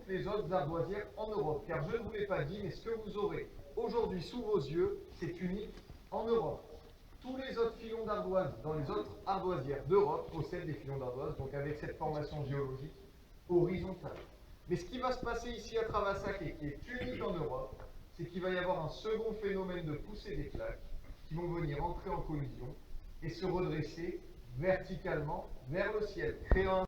les autres ardoisières en Europe. Car je ne vous l'ai pas dit, mais ce que vous aurez aujourd'hui sous vos yeux, c'est unique en Europe. Tous les autres filons d'ardoise dans les autres ardoisières d'Europe possèdent des filons d'ardoise, donc avec cette formation géologique horizontale. Mais ce qui va se passer ici à Travassac et qui est unique en Europe, c'est qu'il va y avoir un second phénomène de poussée des plaques qui vont venir entrer en collision et se redresser verticalement vers le ciel, créant un...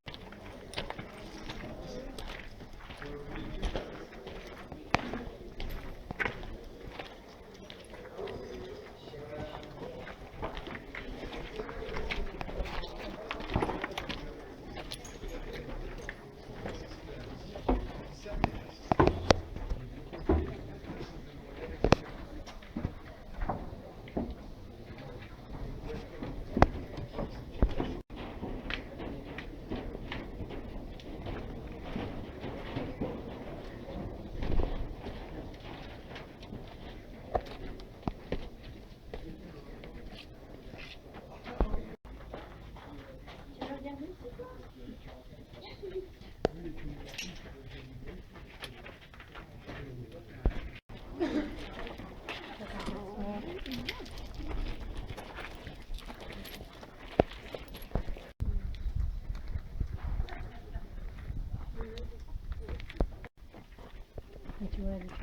Tu vois, les choses.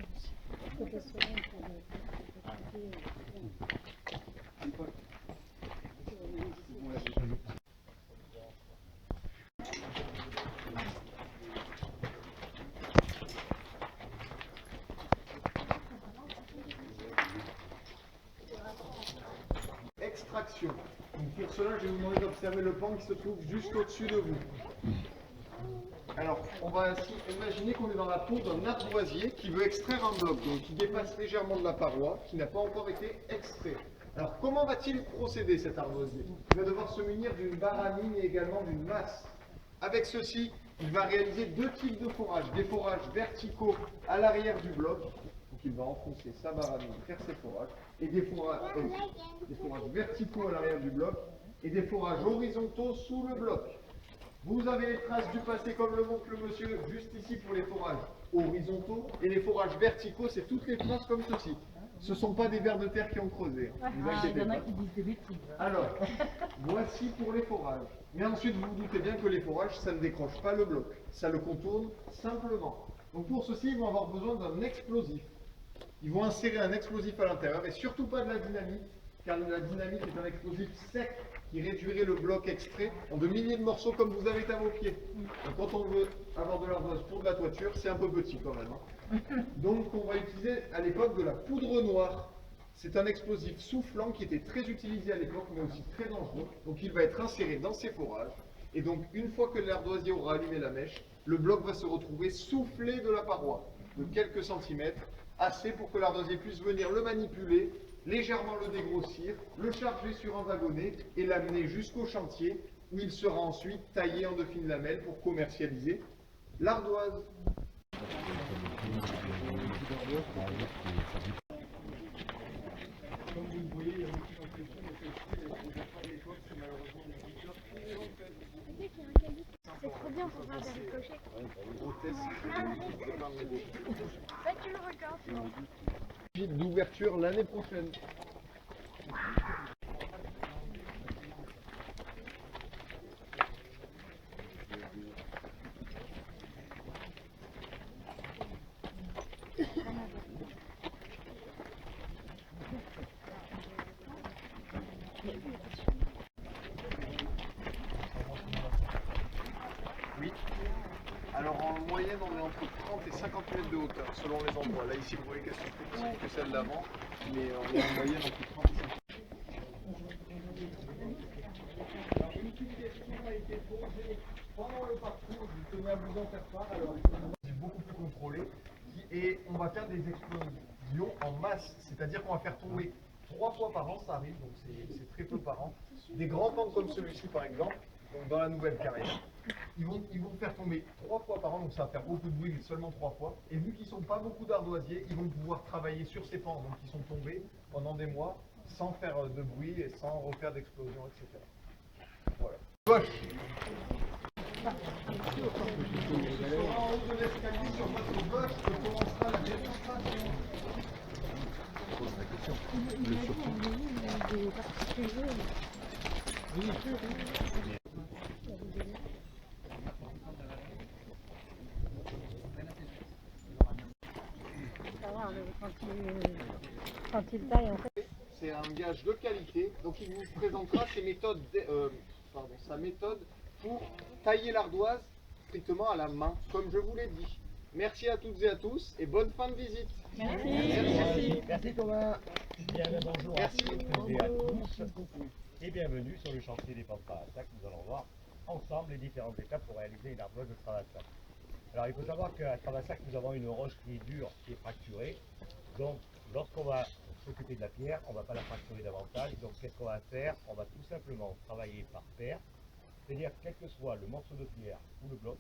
Extraction. Donc pour cela, je vais vous demander d'observer le pan qui se trouve juste au-dessus de vous. Alors, on va ainsi imaginer qu'on est dans la peau d'un ardoisier qui veut extraire un bloc, donc qui dépasse légèrement de la paroi, qui n'a pas encore été extrait. Alors, comment va-t-il procéder cet ardoisier? Il va devoir se munir d'une baramine et également d'une masse. Avec ceci, il va réaliser deux types de forages, des forages verticaux à l'arrière du bloc, donc il va enfoncer sa baramine, faire ses forages, et des forages verticaux à l'arrière du bloc, et des forages horizontaux sous le bloc. Vous avez les traces du passé comme le montre le monsieur, juste ici pour les forages horizontaux, et les forages verticaux, c'est toutes les traces comme ceci. Ce ne sont pas des vers de terre qui ont creusé, hein. Vous inquiétez Il y en a pas. qui disent des bêtises. Alors, voici pour les forages. Mais ensuite, vous vous doutez bien que les forages, ça ne décroche pas le bloc, ça le contourne simplement. Donc pour ceci, ils vont avoir besoin d'un explosif. Ils vont insérer un explosif à l'intérieur, et surtout pas de la dynamite, car la dynamite est un explosif sec qui réduirait le bloc extrait en de milliers de morceaux comme vous avez à vos pieds. Donc quand on veut avoir de l'ardoise pour de la toiture, c'est un peu petit quand même, hein. Donc on va utiliser à l'époque de la poudre noire. C'est un explosif soufflant qui était très utilisé à l'époque, mais aussi très dangereux. Donc il va être inséré dans ces forages. Et donc une fois que l'ardoisier aura allumé la mèche, le bloc va se retrouver soufflé de la paroi, de quelques centimètres, assez pour que l'ardoisier puisse venir le manipuler, légèrement le dégrossir, le charger sur un wagonnet et l'amener jusqu'au chantier où il sera ensuite taillé en de fines lamelles pour commercialiser l'ardoise. Comme vous le voyez, il y a beaucoup d'impressions de celle-ci, les projecteurs à l'époque, c'est malheureusement des cultures très anciennes. C'est trop bien pour faire des ricochets. Ça, tu le regardes. D'ouverture l'année prochaine. Oui. Alors en moyenne, on est entre 30 et 50 mètres de hauteur selon les endroits. Là ici, vous voyez qu'elles sont plus petites que celles d'avant, mais on est en moyenne entre 30 et 50 mètres. Alors une petite question a été posée pendant le parcours, je tenais à vous en faire part. Alors c'est beaucoup plus contrôlé et on va faire des explosions en masse, c'est-à-dire qu'on va faire tomber 3 fois par an, ça arrive, donc c'est très peu par an, des grands pans comme celui-ci par exemple, donc dans la nouvelle carrière. Ils vont faire tomber 3 fois par an, donc ça va faire beaucoup de bruit, mais seulement 3 fois. Et vu qu'ils ne sont pas beaucoup d'ardoisiers, ils vont pouvoir travailler sur ces pans, donc ils sont tombés pendant des mois, sans faire de bruit et sans refaire d'explosion, etc. Voilà. Gauche. En haut de l'escalier sur votre gauche, commencera la démonstration. Ça va, quand il taille, en fait. C'est un gage de qualité, donc il vous présentera sa méthode pour tailler l'ardoise strictement à la main, comme je vous l'ai dit. Merci à toutes et à tous et bonne fin de visite. Merci. Merci Thomas. Bien le bonjour Merci. à toutes et à tous et bienvenue sur le chantier des pentes à sac. Nous allons voir ensemble les différentes étapes pour réaliser une ardoise de travail-sac. Alors il faut savoir qu'à travail-sac, nous avons une roche qui est dure et fracturée. Donc lorsqu'on va s'occuper de la pierre, on ne va pas la fracturer davantage. Donc qu'est-ce qu'on va faire? On va tout simplement travailler par paire. C'est-à-dire quel que soit le morceau de pierre ou le bloc,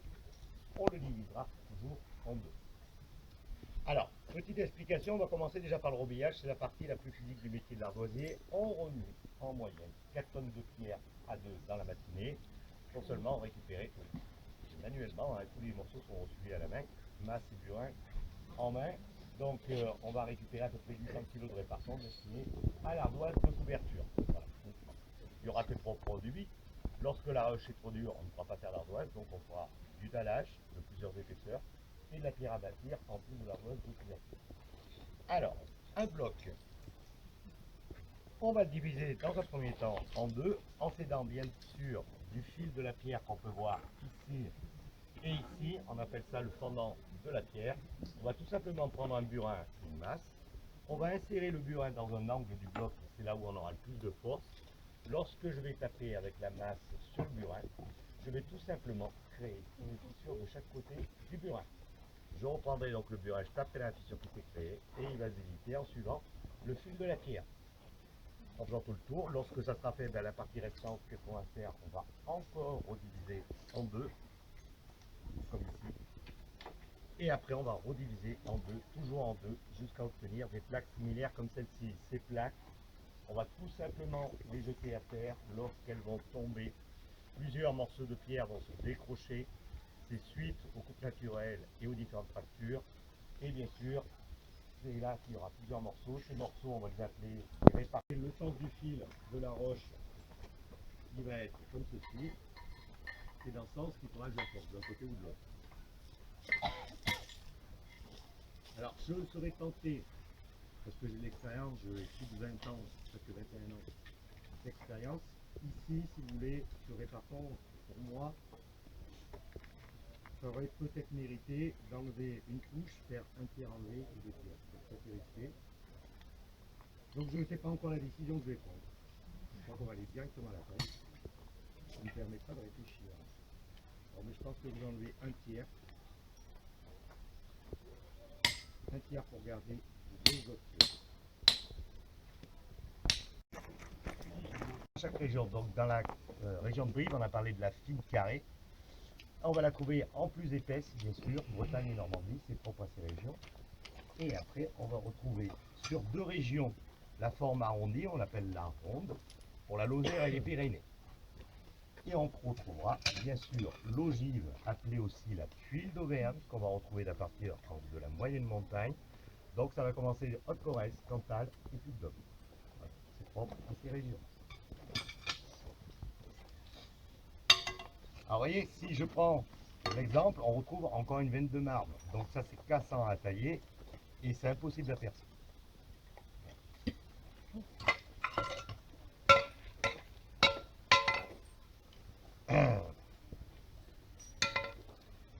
on le divisera toujours en deux. Alors, petite explication, on va commencer déjà par le robillage, c'est la partie la plus physique du métier de l'ardoisier. On remet en moyenne 4 tonnes de pierre à deux dans la matinée, pour seulement récupérer manuellement, hein, tous les morceaux sont reçus à la main, masse et burin en main. Donc on va récupérer à peu près 800 kg de répartition destinée à l'ardoise de couverture. Voilà. Il n'y aura que trois produits. Lorsque la roche est trop dure, on ne pourra pas faire l'ardoise, donc on fera du dallage de plusieurs épaisseurs et de la pierre à bâtir en plus de l'ardoise de couverture. Alors, un bloc, on va le diviser dans un premier temps en deux, en s'aidant bien sûr du fil de la pierre qu'on peut voir ici et ici. On appelle ça le fondant de la pierre. On va tout simplement prendre un burin, une masse. On va insérer le burin dans un angle du bloc, c'est là où on aura le plus de force. Lorsque je vais taper avec la masse sur le burin, je vais tout simplement créer une fissure de chaque côté du burin. Je reprendrai donc le burin, je taperai la fissure qui s'est créée et il va se visiter en suivant le fil de la pierre. En faisant tout le tour, lorsque ça sera fait, la partie restante, qu'est-ce qu'on va faire? On va encore rediviser en deux, comme ici. Et après, on va rediviser en deux, toujours en deux, jusqu'à obtenir des plaques similaires comme celle-ci. Ces plaques, on va tout simplement les jeter à terre lorsqu'elles vont tomber. Plusieurs morceaux de pierre vont se décrocher. C'est suite aux coupes naturelles et aux différentes fractures. Et bien sûr, c'est là qu'il y aura plusieurs morceaux. Ces morceaux, on va les appeler les répartis. Le sens du fil de la roche, il va être comme ceci. C'est dans le sens qu'il faudra que je porte d'un côté ou de l'autre. Alors, je serais tenté, parce que j'ai de l'expérience, j'ai plus de 20 ans, presque 21 ans d'expérience. Ici, si vous voulez, ce répartant, pour moi, ça aurait peut-être mérité d'enlever une couche, faire un tiers enlevé et deux tiers. Ça c'est risqué. Donc je ne sais pas encore la décision que je vais prendre. Je crois qu'on va aller directement à la taille. Ça me permettra de réfléchir. Alors, mais je pense que je vais enlever un tiers. Un tiers pour garder les deux autres tiers. Chaque région, donc dans la région de Brive, on a parlé de la fine carrée. On va la trouver en plus épaisse, bien sûr, Bretagne et Normandie, c'est propre à ces régions. Et après, on va retrouver sur deux régions la forme arrondie, on l'appelle la ronde, pour la Lozère et les Pyrénées. Et on retrouvera, bien sûr, l'ogive, appelée aussi la tuile d'Auvergne, qu'on va retrouver à partir de la moyenne montagne. Donc ça va commencer Haute-Corrèze, Cantal et Puy-de-Dôme. Voilà, c'est propre à ces régions. Alors vous voyez, si je prends l'exemple, on retrouve encore une veine de marbre. Donc ça c'est cassant à tailler et c'est impossible à percer.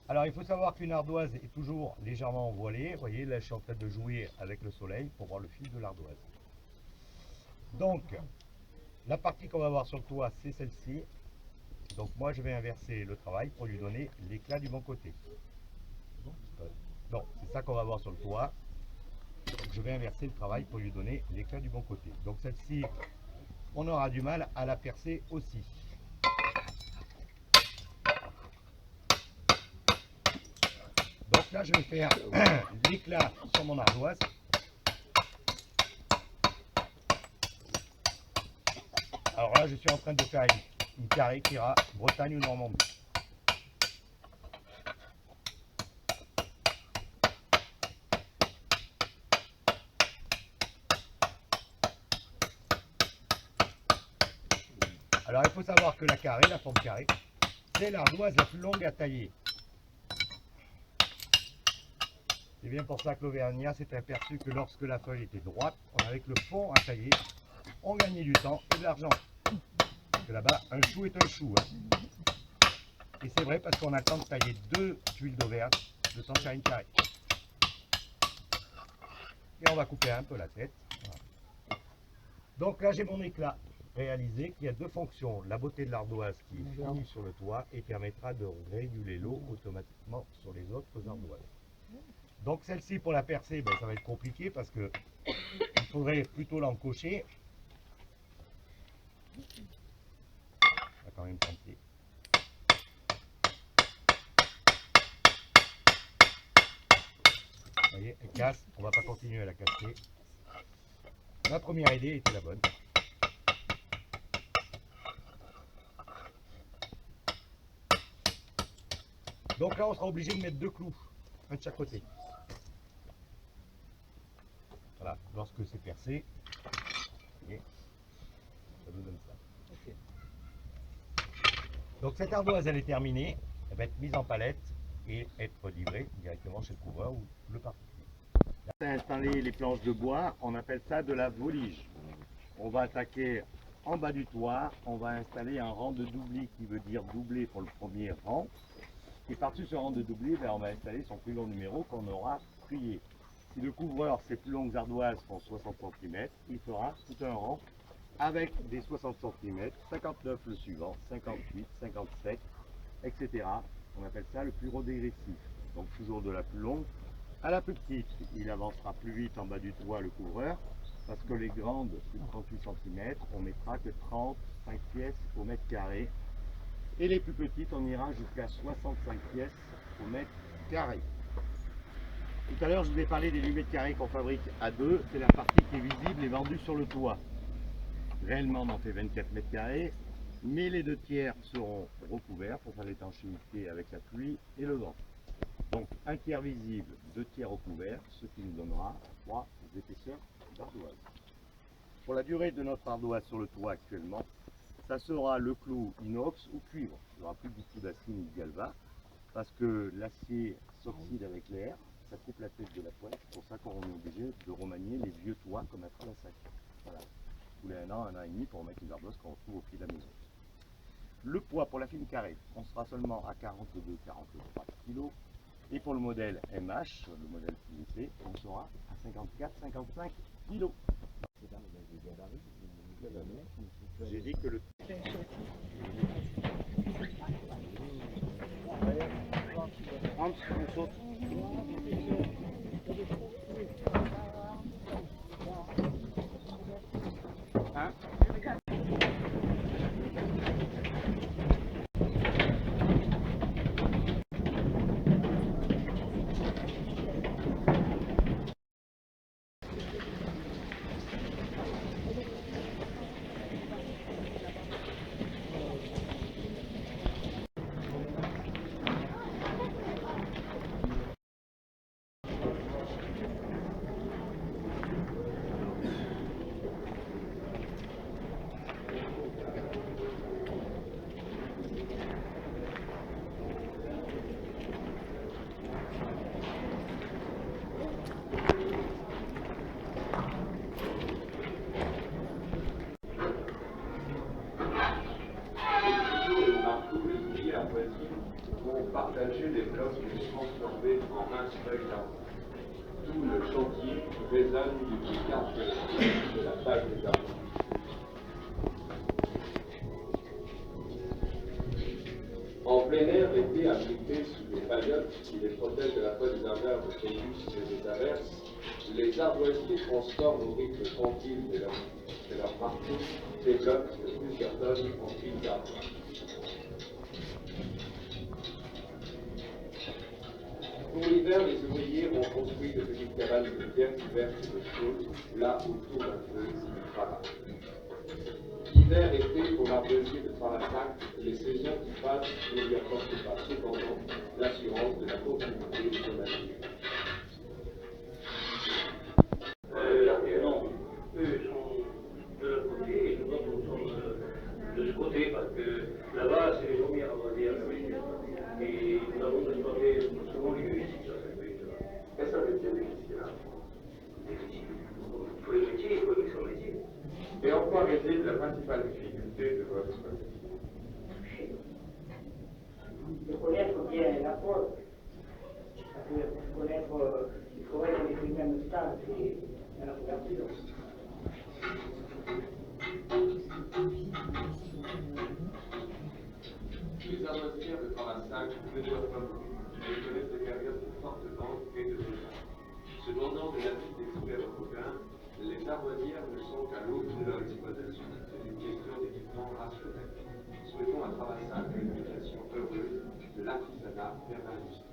Alors il faut savoir qu'une ardoise est toujours légèrement voilée. Vous voyez, là je suis en train de jouer avec le soleil pour voir le fil de l'ardoise. Donc, la partie qu'on va voir sur le toit, c'est celle-ci. Donc moi je vais inverser le travail pour lui donner l'éclat du bon côté. Donc c'est ça qu'on va voir sur le toit. Donc, je vais inverser le travail pour lui donner l'éclat du bon côté. Donc celle-ci, on aura du mal à la percer aussi. Donc là je vais faire l'éclat sur mon ardoise. Alors là je suis en train de faire une carré qui ira Bretagne ou Normandie. Alors il faut savoir que la forme carrée, c'est l'ardoise la plus longue à tailler. C'est bien pour ça que l'Auvergnat s'est aperçu que lorsque la feuille était droite, avec le fond à tailler, on gagnait du temps et de l'argent. Parce que là-bas, un chou est un chou. Hein. Et c'est vrai parce qu'on a le temps de tailler 2 tuiles d'Auvergne de 100 farine carrée. Et on va couper un peu la tête. Voilà. Donc là, j'ai mon éclat réalisé qui a 2 fonctions. La beauté de l'ardoise qui est fournie sur le toit et permettra de réguler l'eau automatiquement sur les autres ardoises. Donc celle-ci pour la percer, ben, ça va être compliqué parce que il faudrait plutôt l'encocher. On va quand même tenter. Vous voyez, elle casse, on ne va pas continuer à la casser. Ma première idée était la bonne. Donc là on sera obligé de mettre 2 clous, un de chaque côté. Voilà, lorsque c'est percé, voyez, ça nous donne ça. Okay. Donc cette ardoise elle est terminée, elle va être mise en palette et être livrée directement chez le couvreur ou le particulier. Là, on a installé les planches de bois, on appelle ça de la volige. On va attaquer en bas du toit, on va installer un rang de doubli qui veut dire doubler pour le premier rang. Et par-dessus ce rang de doubli, ben, on va installer son plus long numéro qu'on aura trié. Si le couvreur, ses plus longues ardoises font 60 cm, il fera tout un rang avec des 60 cm, 59 le suivant, 58, 57, etc. On appelle ça le plus dégressif. Donc toujours de la plus longue à la plus petite. Il avancera plus vite en bas du toit le couvreur, parce que les grandes, plus de 38 cm, on mettra que 35 pièces au mètre carré. Et les plus petites, on ira jusqu'à 65 pièces au mètre carré. Tout à l'heure, je vous ai parlé des 8 mètres carrés qu'on fabrique à 2. C'est la partie qui est visible et vendue sur le toit. Réellement, on en fait 24 mètres carrés, mais les 2 tiers seront recouverts pour faire l'étanchéité avec la pluie et le vent. Donc, 1 tiers visible, 2 tiers recouverts, ce qui nous donnera 3 épaisseurs d'ardoise. Pour la durée de notre ardoise sur le toit actuellement, ça sera le clou inox ou cuivre. Il n'y aura plus du tout d'acier ni de galva, parce que l'acier s'oxyde avec l'air. Ça coupe la tête de la pointe, c'est pour ça qu'on est obligé de remanier les vieux toits comme un train-sac. Voilà. Tous les 1 an et demi pour mettre les arbustes qu'on retrouve au pied de la maison. Le poids pour la fine carrée, on sera seulement à 42-43 kg. Et pour le modèle MH, le modèle plus épais, on sera à 54-55 kg. J'ai dit que le... on saute. Hein? Pour partager les blocs et les transformer en un seul arbre. Tout le chantier résonne du cadre de la page des arbres. En plein air, l'été abrité sous les paliotes qui les protègent de la fois des averses, des préjus et des averses, les ardoisiers transforment au rythme tranquille de leur marché des blocs de plusieurs tonnes en piles d'arbres. Pour l'hiver, les ouvriers ont construit de petites cabanes de pierre couvertes de chaude, là où tourne un feu du travail. Hiver, été, pour l'arbosier de Tralassac, les saisons qui passent ne lui apportent pas cependant l'assurance de la continuité de son avenir. Non, eux sont de l'autre côté et nous autres nous sommes de ce côté. de connaître bien la faute. Parce que pour connaître, il faudrait connaître les mêmes stades et la couverture. Les ardoisières de Tramassac ne doivent pas mourir. Elles connaissent des périodes de fortes ventes et de départ. Cependant, de l'avis d'experts européens, les ardoisières ne sont qu'à l'aube de leur exploitation. C'est une question d'équipement rationnel. Souhaitons à Tramassac une mutation heureuse de l'artisanat vers l'industrie.